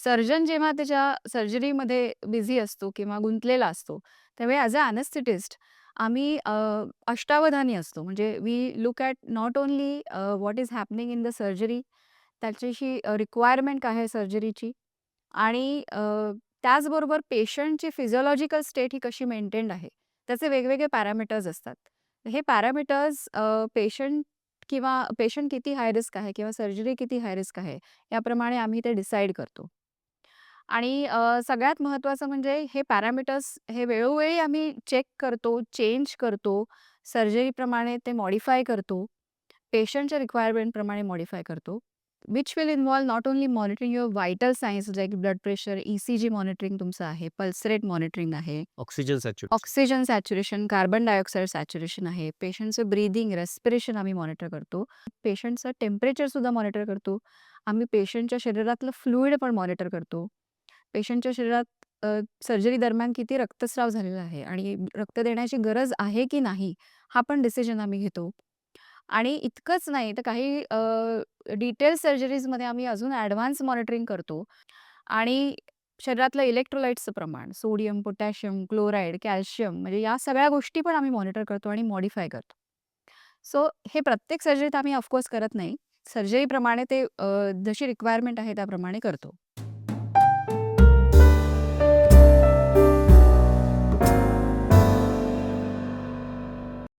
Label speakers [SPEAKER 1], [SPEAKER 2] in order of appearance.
[SPEAKER 1] Surgeon जेव्हा त्याच्या सर्जरीमध्ये busy असतो किंवा गुंतलेला असतो, त्यावेळी ॲज अ एनेस्थेटिस्ट आम्ही अष्टावधानी असतो. म्हणजे we look at not only what is happening in the surgery, त्याच्याशी रिक्वायरमेंट काय आहे सर्जरीची आणि त्याचबरोबर पेशंटची फिजिओलॉजिकल स्टेट ही कशी मेंटेन्ड आहे. त्याचे वेगवेगळे पॅरामीटर्स असतात. हे पॅरामीटर्स पेशंट किंवा पेशंट किती हाय रिस्क आहे किंवा सर्जरी किती हाय रिस्क आहे, याप्रमाणे आम्ही ते डिसाईड करतो. आणि सगळ्यात महत्त्वाचं म्हणजे हे पॅरामीटर्स हे वेळोवेळी आम्ही चेक करतो, चेंज करतो. सर्जरीप्रमाणे ते मॉडिफाय करतो. पेशंटच्या रिक्वायरमेंटप्रमाणे मॉडिफाय करतो. Which will involve not only monitoring your vital signs like blood pressure, ECG monitoring तुमचं आहे, पल्स रेट मॉनिटरिंग आहे,
[SPEAKER 2] oxygen saturation.
[SPEAKER 1] Oxygen saturation, carbon dioxide saturation आहे, पेशंटचं ब्रीथिंग, रेस्पिरेशन आम्ही मॉनिटर करतो. पेशंटचं टेम्परेचरसुद्धा मॉनिटर करतो. आम्ही पेशंटच्या शरीरातलं फ्लुइड पण मॉनिटर करतो. पेशंटच्या शरीरात सर्जरी दरम्यान किती रक्तस्राव झालेला आहे आणि रक्त देण्याची गरज आहे की नाही, हा पण डिसिजन आम्ही घेतो. आणि इतकंच नाही तर काही डिटेल सर्जरीजमध्ये आम्ही अजून ॲडव्हान्स मॉनिटरिंग करतो आणि शरीरातलं इलेक्ट्रोलाइट्सचं प्रमाण, सोडियम, पोटॅशियम, क्लोराईड, कॅल्शियम म्हणजे या सगळ्या गोष्टी पण आम्ही मॉनिटर करतो आणि मॉडिफाय करतो. सो हे प्रत्येक सर्जरीत आम्ही ऑफकोर्स करत नाही. सर्जरीप्रमाणे ते जशी रिक्वायरमेंट आहे त्याप्रमाणे करतो.